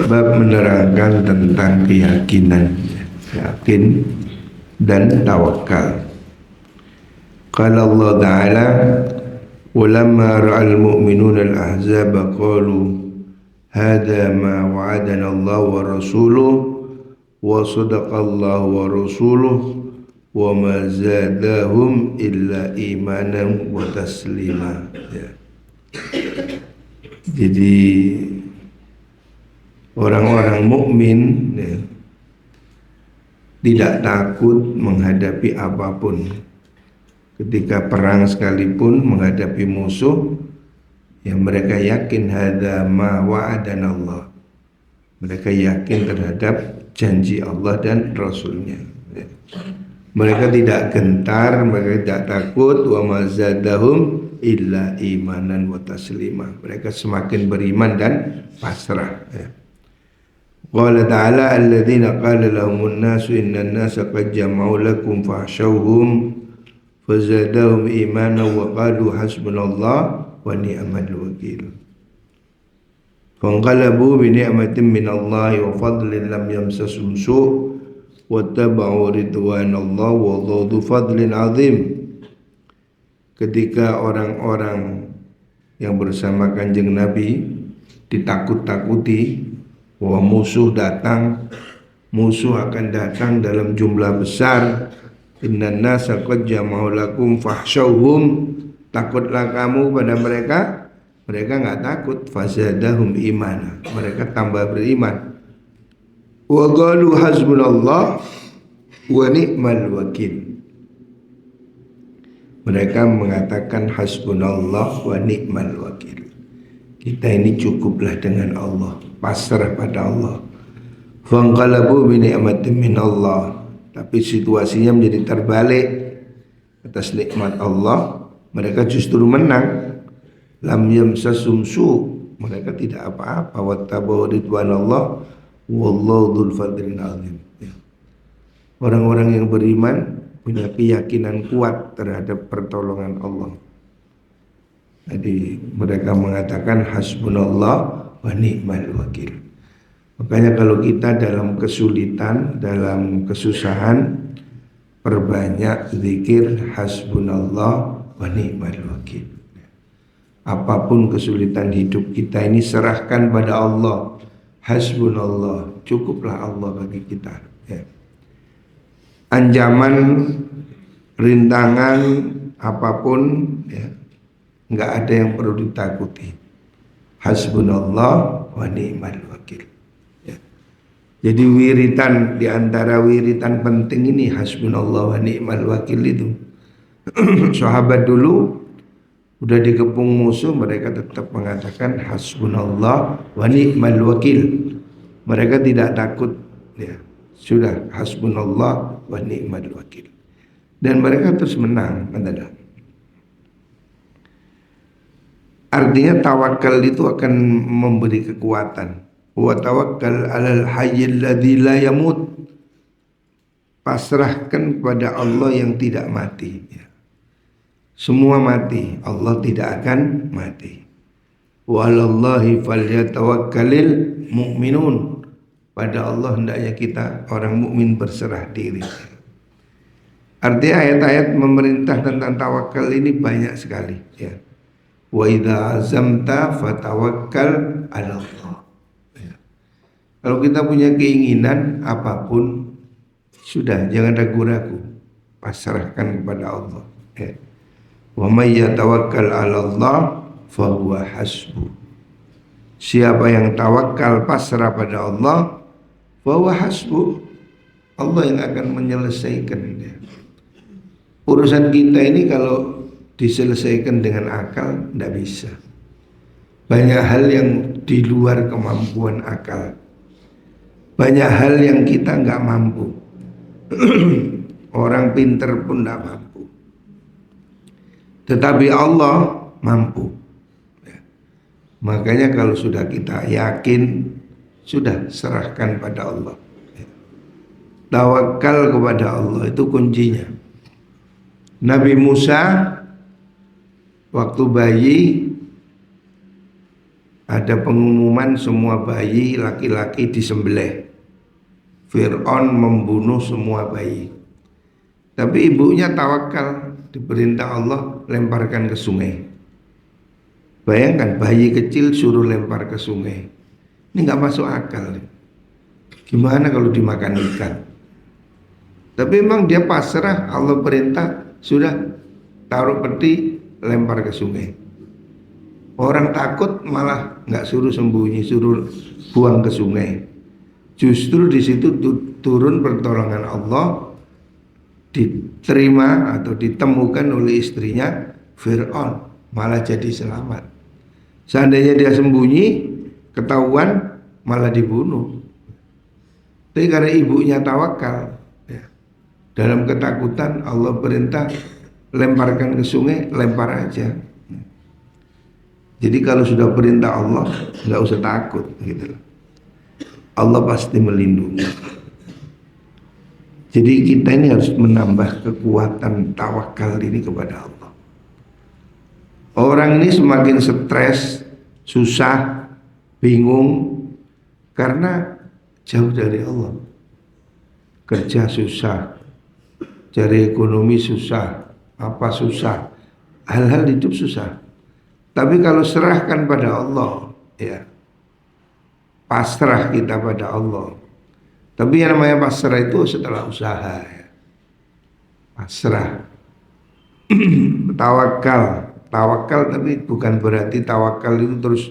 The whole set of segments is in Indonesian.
Bab menerangkan tentang keyakinan, yakin dan tawakal. Qala Allah Ta'ala, "Walamma ra'al mu'minuna al-ahzaba qalu hadha ma wa'adana Allah wa rasuluhu wa sadaqa Allah wa rasuluhu wa ma zadahum illa imanan wa taslima." Jadi orang-orang mukmin tidak takut menghadapi apapun. Ketika perang sekalipun menghadapi musuh, yang mereka yakin hadza ma wa'adana Allah. Mereka yakin terhadap janji Allah dan Rasulnya. Mereka tidak gentar, mereka tidak takut. Wa ma zadahum illa imanan wa taslima. Mereka semakin beriman dan pasrah. Qala ta'ala alladzina qala lahumun nasu innan nasa qad jama'u lakum fahsyauhum fazadahum imanan wa qalu hasbunallah wa ni'mal wakil. Fanqalabu bi ni'matin minallahi wa fadlin lam yamsasum su' wattaba'u ridwanallahi wallahu dzu fadlin 'adzim. Ketika orang-orang yang bersama Kanjeng Nabi ditakut-takuti bahwa musuh akan datang dalam jumlah besar. Innan nasa qad jama'u lakum fahsyauhum, takutlah kamu pada mereka. Mereka enggak takut. Fazadahum imana, mereka tambah beriman. Wa qalu hasbunallah wa ni'mal wakil. Mereka mengatakan hasbunallah wa ni'mal wakil. Kita ini cukuplah dengan Allah, pasrah pada Allah. Fanqalabu bi ni'matin min Allah. Tapi situasinya menjadi terbalik. Atas nikmat Allah, mereka justru menang. Lam yamsasum su, mereka tidak apa-apa. Wattabu ridwanallah wallahu dzul fadlin 'adzim. Orang-orang yang beriman punya keyakinan kuat terhadap pertolongan Allah. Jadi mereka mengatakan hasbunallah wa ni'mal wakil. Makanya kalau kita dalam kesulitan, dalam kesusahan, perbanyak zikir hasbunallah wa ni'mal wakil. Apapun kesulitan hidup kita ini serahkan pada Allah. Hasbunallah, cukuplah Allah bagi kita. Ancaman, rintangan apapun, enggak ada yang perlu ditakuti. Hasbunallah wa ni'mal wakil. Jadi wiritan, di antara wiritan penting ini hasbunallah wa ni'mal wakil itu. Sahabat dulu udah dikepung musuh, mereka tetap mengatakan hasbunallah wa ni'mal wakil. Mereka tidak takut, sudah hasbunallah wa ni'mal wakil. Dan mereka terus menang. Artinya tawakal itu akan memberi kekuatan. Wa tawakkal 'alal hayyil ladzi la yamut. Pasrahkan kepada Allah yang tidak mati. Semua mati, Allah tidak akan mati. Wa 'alallahi falyatawakkalul mu'minun. Pada Allah hendaknya kita orang mukmin berserah diri. Artinya ayat-ayat memerintah tentang tawakal ini banyak sekali. Wa idza azamta fatawakkal 'ala Allah. Kalau kita punya keinginan apapun, sudah jangan ragu-ragu, pasrahkan kepada Allah. Wa may yatawakkal 'ala Allah fa huwa hasbuh. Siapa yang tawakal pasrah pada Allah, fa huwa hasbuh. Allah yang akan menyelesaikan dia. Urusan kita ini kalau diselesaikan dengan akal tidak bisa. Banyak hal yang di luar kemampuan akal. Banyak hal yang kita nggak mampu. Orang pinter pun nggak mampu. Tetapi Allah mampu. Makanya kalau sudah kita yakin, sudah serahkan pada Allah. Tawakal kepada Allah itu kuncinya. Nabi Musa waktu bayi ada pengumuman semua bayi laki-laki disembelih. Fir'aun membunuh semua bayi. Tapi ibunya tawakal, diperintah Allah lemparkan ke sungai. Bayangkan bayi kecil suruh lempar ke sungai. Ini nggak masuk akal. Gimana kalau dimakan ikan? Tapi memang dia pasrah, Allah perintah, sudah taruh peti, lempar ke sungai. Orang takut malah nggak suruh sembunyi, suruh buang ke sungai. Justru di situ turun pertolongan Allah, diterima atau ditemukan oleh istrinya Fir'aun, malah jadi selamat. Seandainya dia sembunyi, ketahuan, malah dibunuh. Tapi karena ibunya tawakal, ya, dalam ketakutan Allah perintah lemparkan ke sungai, lempar aja. Jadi kalau sudah perintah Allah, nggak usah takut, gitu. Allah pasti melindungi. Jadi kita ini harus menambah kekuatan tawakal ini kepada Allah. Orang ini semakin stres, susah, bingung karena jauh dari Allah. Kerja susah, cari ekonomi susah, apa susah, hal-hal hidup susah. Tapi kalau serahkan pada Allah, ya, pasrah kita pada Allah. Tapi yang namanya pasrah itu setelah usaha, ya. Pasrah. Tawakal tapi bukan berarti tawakal itu terus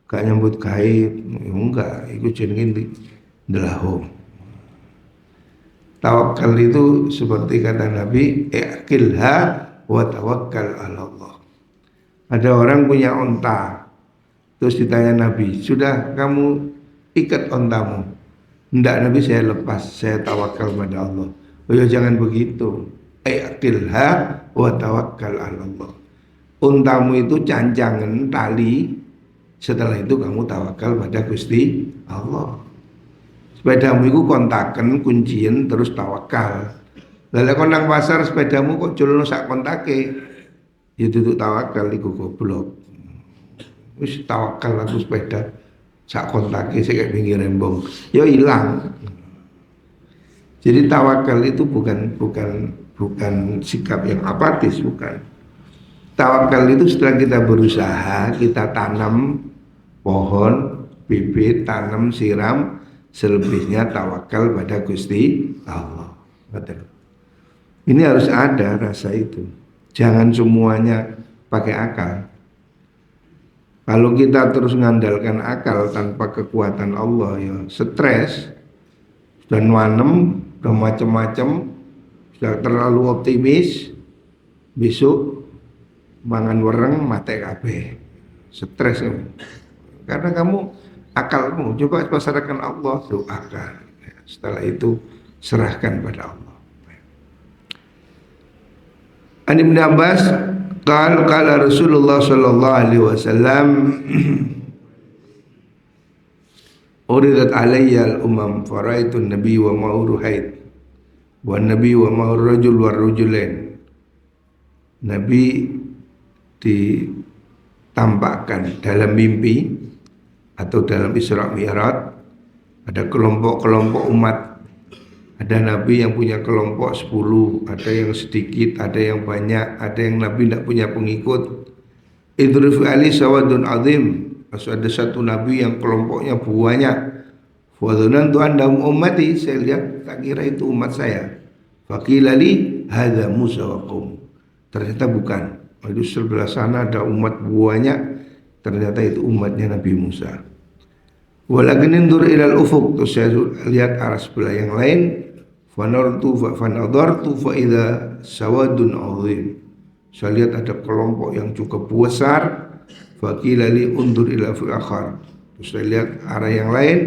gak nyambut gaib. Enggak, itu jenenge ndelahum. Tawakal itu seperti kata Nabi, iqilha wa tawakkal 'ala Allah. Ada orang punya onta, terus ditanya Nabi, sudah kamu ikat ontamu? Enggak Nabi, saya lepas, saya tawakal pada Allah. Oh ya jangan begitu. Iqilha wa tawakkal 'ala Allah. Untamu itu cancangan tali, setelah itu kamu tawakal pada Gusti Allah. Sepedamu itu kontaken kuncian terus tawakal. Lalu kontak pasar sepedamu kok culno sak kontake, ya duduk tawakal iku goblok. Wis tawakal aku sepeda sak kontake sik kayak pinggir rembong. Ya hilang. Jadi tawakal itu bukan sikap yang apatis, bukan. Tawakal itu setelah kita berusaha, kita tanam pohon, bibit, tanam, siram, selebihnya tawakal pada Gusti Allah. Betul. Ini harus ada rasa itu. Jangan semuanya pakai akal. Kalau kita terus mengandalkan akal tanpa kekuatan Allah, ya stres, sudah wanem, sudah macam-macam, sudah terlalu optimis, besok mangan wereng mate kabeh. Stres kamu. Karena kamu akalmu coba pasrahkan Allah, doakan. Setelah itu serahkan pada Allah. An Ibn Abbas qala Rasulullah sallallahu alaihi wasallam uridat alayya al-umam faraitu an-nabi wa ma'uru haid wa nabi wa ma'ur rajul wa rajulain. Nabi ditampakkan dalam mimpi atau dalam Isra Mi'raj, ada kelompok-kelompok umat. Ada Nabi yang punya kelompok 10, ada yang sedikit, ada yang banyak, ada yang Nabi tidak punya pengikut. Idrifu ali sawadun azim. Maksud ada satu Nabi yang kelompoknya banyak. Fadhanan tu andam ummati, saya lihat tak kira itu umat saya. Faqila li hadza Musa wa qaum. Ternyata bukan. Itu sebelah sana ada umat banyak, ternyata itu umatnya Nabi Musa. Walakin indur ilal ufuk, terus saya lihat arah sebelah yang lain. Fanadartu fa idza sawadun azim. Saya lihat ada kelompok yang cukup besar. Faqila li undur ila fil akhar. Terus saya lihat arah yang lain.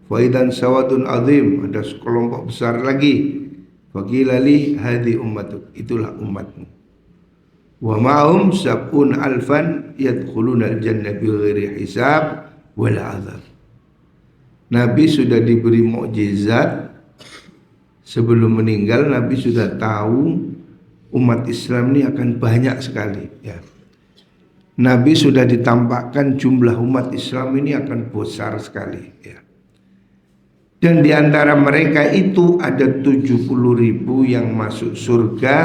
Fa idan sawadun azim, ada kelompok besar lagi. Faqila li hadi ummatuk, itulah umatmu. Wa ma'hum sab'un alfan yadkhuluna al-jannah bighairi hisab wala azab. Nabi sudah diberi mukjizat. Sebelum meninggal Nabi sudah tahu umat Islam ini akan banyak sekali, ya. Nabi sudah ditampakkan jumlah umat Islam ini akan besar sekali ya. Dan di antara mereka itu ada 70.000 yang masuk surga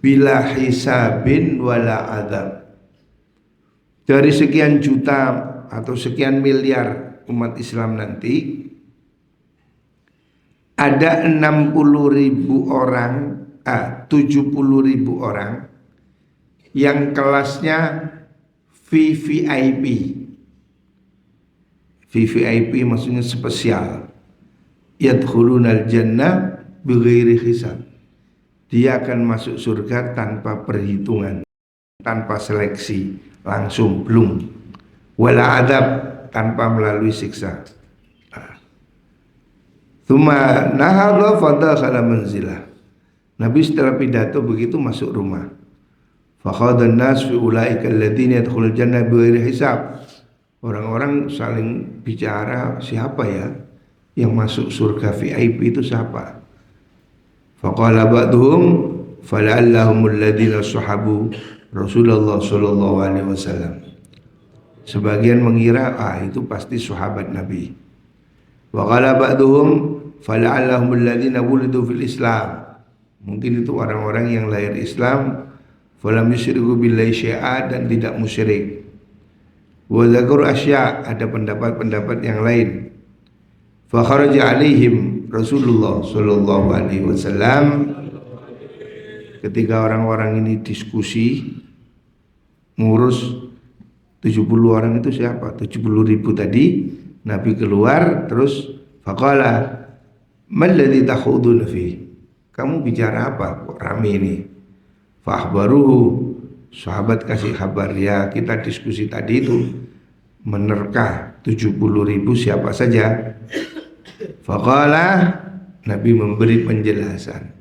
bila hisabin wala adab. Dari sekian juta atau sekian miliar umat Islam nanti, ada 60.000 orang, 70.000 orang yang kelasnya VVIP. VVIP maksudnya spesial. Yadkhulunal jannah bighairi hisab. Dia akan masuk surga tanpa perhitungan, tanpa seleksi, langsung belum. Wala adab, tanpa melalui siksa. Tsumma nahadha fadakhala manzilah. Nabi setelah pidato begitu masuk rumah. Fakhadan nas fi ulaika alladziina yadkhulul jannah bighairi hisab. Orang-orang saling bicara, siapa ya yang masuk surga VIP itu siapa? Faqala ba'dhum fala'allahumul ladzina sahabu Rasulullah sallallahu alaihi wasallam. Sebagian mengira itu pasti sahabat Nabi. Wa qala ba'dhum fala'allahumul ladzina wulidu fil Islam. Mungkin itu orang-orang yang lahir Islam, falam yusyriku billahi syai'a, dan tidak musyrik. Wa dzakuru asya', ada pendapat-pendapat yang lain. Fa kharaja alaihim Rasulullah sallallahu alaihi wasallam. Ketika orang-orang ini diskusi ngurus 70 orang itu siapa? 70.000 tadi. Nabi keluar terus faqala mal ladzi takhuduna fi. Kamu bicara apa? Kok rame ini? Fahbaruhu. Sahabat kasih kabar, ya kita diskusi tadi itu menerka 70.000 siapa saja. Faqala, Nabi memberi penjelasan.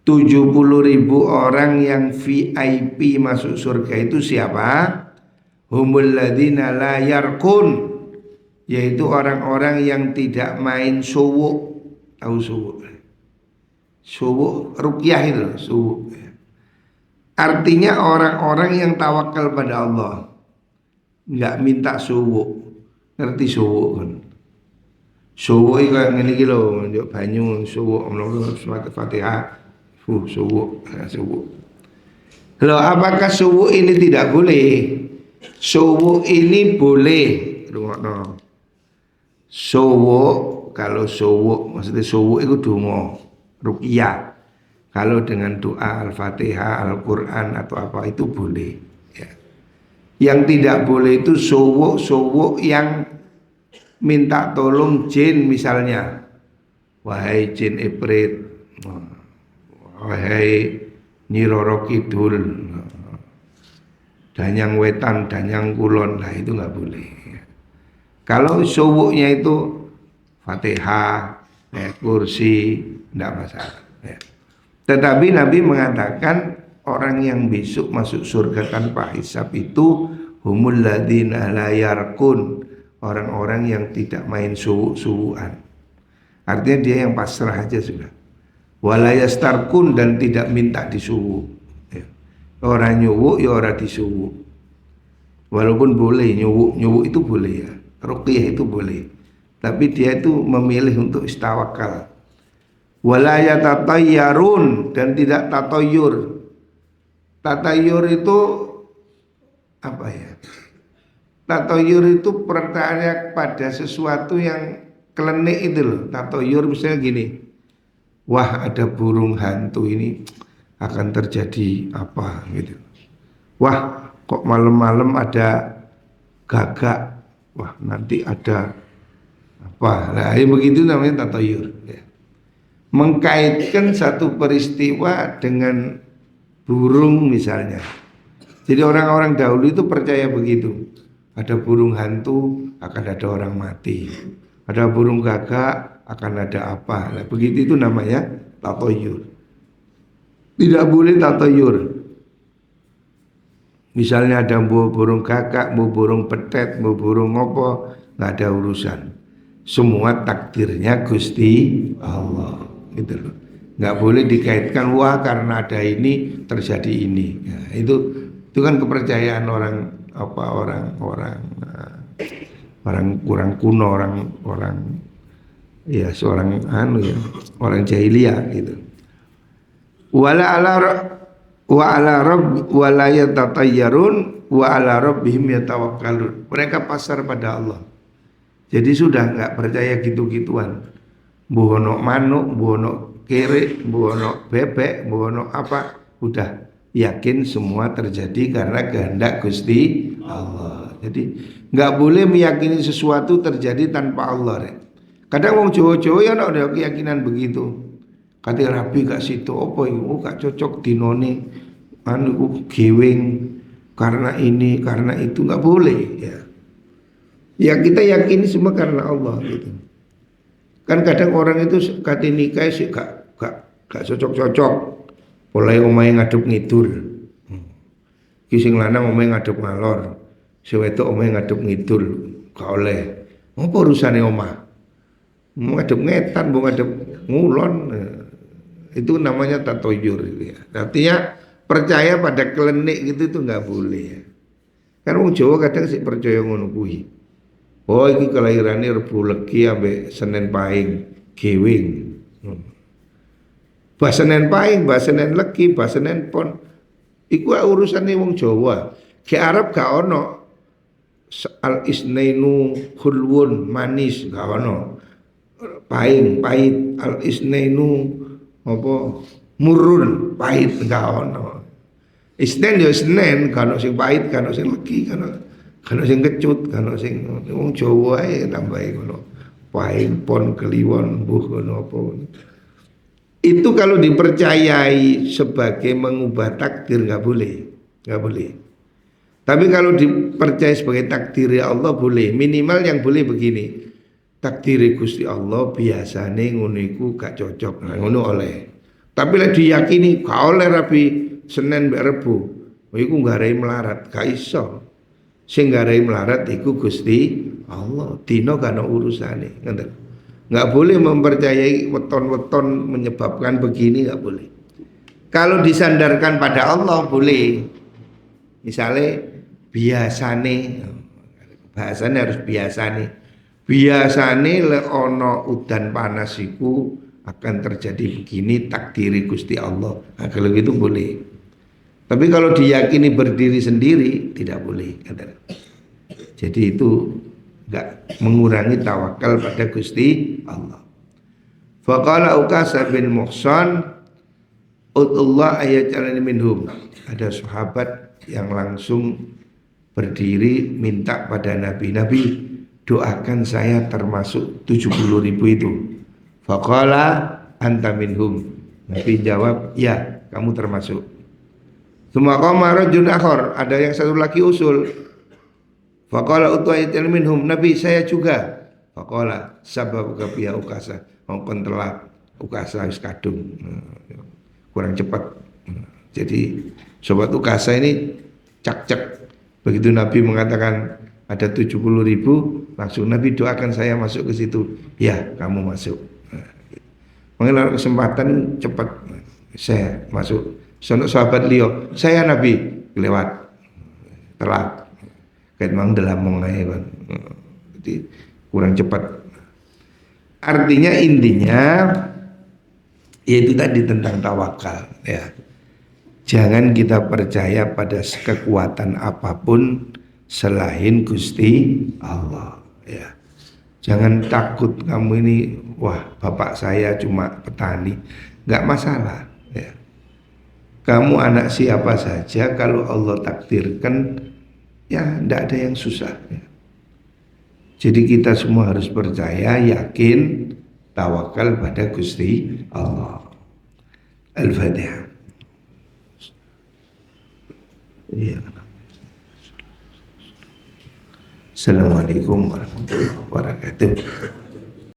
70.000 orang yang VIP masuk surga itu siapa? Humul ladzina la yarqun, yaitu orang-orang yang tidak main suwuk. Tahu suwuk? Suwuk ruqyah itu suwuk. Artinya orang-orang yang tawakal pada Allah, nggak minta suwuk. Ngerti suwuk kan? Suwuk itu yang ini kilo, njuk banyu suwuk, menurut surat Fatihah, suwuk, suwuk. Loh, apakah suwuk ini tidak boleh? Suwuk ini boleh. Suwuk, kalau suwuk, maksudnya suwuk itu donga, ruqyah. Kalau dengan doa Al-Fatihah, Al-Quran atau apa itu boleh ya. Yang tidak boleh itu suwuk yang minta tolong jin misalnya. Wahai jin Ifrit, wahai Nyi Roro Kidul, Danyang Wetan, Danyang Kulon, nah itu nggak boleh. Kalau suwuknya itu Fatihah, kursi, tidak masalah ya. Tetapi Nabi mengatakan orang yang besok masuk surga tanpa hisab itu humul ladzina la yarqun, orang-orang yang tidak main suwuk-suwukan. Artinya dia yang pasrah aja sudah. Wala yastarqun, dan tidak minta disuwuk. Ya. Orang nyuwuk ya orang disuwuk. Walaupun boleh nyuwuk itu boleh ya. Ruqyah itu boleh. Tapi dia itu memilih untuk istawakal. Wala yatatayyarun, dan tidak tatayur. Tatayur itu apa ya? Tatayur itu percaya pada sesuatu yang klenik itu loh. Tatayur misalnya gini, wah ada burung hantu ini akan terjadi apa gitu. Wah kok malam-malam ada gagak, wah nanti ada apa. Nah begitu namanya tatayur ya. Mengkaitkan satu peristiwa dengan burung misalnya. Jadi orang-orang dahulu itu percaya begitu. Ada burung hantu akan ada orang mati. Ada burung gagak akan ada apa. Nah, begitu itu namanya tatayur. Tidak boleh tatayur. Misalnya ada burung gagak, mau burung petet, mau burung ngopo, nggak ada urusan. Semua takdirnya Gusti Allah. Gitu loh. Nggak boleh dikaitkan wah karena ada ini terjadi ini. Nah, itu Itu kan kepercayaan orang apa orang-orang orang kurang kuno, orang ya seorang ya, orang jahiliyah gitu. Wala ala wa ala rabb wa la yatatayyarun wa ala rabbihim yatawakkalun. Mereka pasar pada Allah. Jadi sudah enggak percaya gitu-gituan. Buono manuk, buono kere, buono bebek, buono apa, udah yakin semua terjadi karena kehendak Gusti Allah. Jadi enggak boleh meyakini sesuatu terjadi tanpa Allah. Kadang wong Jawa-Jawa ya ada keyakinan begitu. Kate rabi gak situ apa iku gak cocok dinone anu gewing karena ini karena itu nggak boleh ya. Ya kita yakini semua karena Allah gitu. Kan kadang orang itu kate nikah sih gak cocok-cocok. Mulai omahe ngadep ngidul. Ki sing lanang omahe ngadep ngalor. Sing wedok omahe ngadep ngidul. Gak oleh. Apa urusane omah? Mau ngadep ngetan, mau ngadep ngulon. Itu namanya tatoyur ya. Artinya percaya pada klenik gitu itu nggak boleh ya. Kan wong Jawa kadang sih percaya ngono kuwi. Oh iki kelahirannya Rebo Legi ambek Senin Pahing gewing. Bah Senin Pahing, bah Senin Legi, bah Senin Pon. Iku urusane wong Jawa. Ke Arab gak ono al isnainu khulwun manis gak ono. Pahing pahit al isnainu apa murun pahit gak ono. Isnen ya Senin, kan sing pahit, kan sing legi, kan sing kecut, kan sing wong Jawa ae tambahi ngono. Pahing pon kliwon mbuh ngono apa. Itu kalau dipercayai sebagai mengubah takdir nggak boleh, nggak boleh. Tapi kalau dipercaya sebagai takdir Allah boleh. Minimal yang boleh begini. Takdir Gusti Allah biasane ngono iku gak cocok, nah, ngono oleh. Tapi lek diyakini gak oleh rabi Senin mbek Rebo, iku nggarai melarat, gak iso. Sing nggarai melarat iku Gusti Allah. Dino gak ono urusane, ngoten. Enggak boleh mempercayai weton-weton menyebabkan begini, enggak boleh. Kalau disandarkan pada Allah boleh. Misalnya biasane, bahasanya harus biasane. Biasane le ono udan panas iku akan terjadi begini takdiri Gusti Allah. Nah, kalau gitu boleh. Tapi kalau diyakini berdiri sendiri tidak boleh. Jadi itu enggak mengurangi tawakal pada Gusti Allah. Faqala Uqasah bin Muhsan udullah ayajalani minhum. Ada sahabat yang langsung berdiri minta pada Nabi, doakan saya termasuk 70.000 itu. Faqala anta minhum. Nabi jawab, ya kamu termasuk. Semua qama rajulun akhar, ada yang satu lagi usul. Faqala utaitil minhum, Nabi saya juga. Faqala sababuka biya Uqasah, mongkon telat Uqasah wis kadung. Kurang cepat. Jadi sobat Uqasah ini cak-cak. Begitu Nabi mengatakan ada 70.000, langsung Nabi doakan saya masuk ke situ. Ya, kamu masuk. Mengenal kesempatan cepat, saya masuk. Sono sahabat Leo, saya Nabi lewat telat. Kayak mang dalam mengai kan. Jadi kurang cepat. Artinya intinya yaitu tadi tentang tawakal ya. Jangan kita percaya pada kekuatan apapun selain Gusti Allah ya. Jangan takut kamu ini, wah bapak saya cuma petani, nggak masalah ya. Kamu anak siapa saja kalau Allah takdirkan ya nggak ada yang susah ya. Jadi kita semua harus percaya, yakin, tawakal pada Gusti Allah. Al-Fatihah. Iya. Assalamualaikum warahmatullahi wabarakatuh.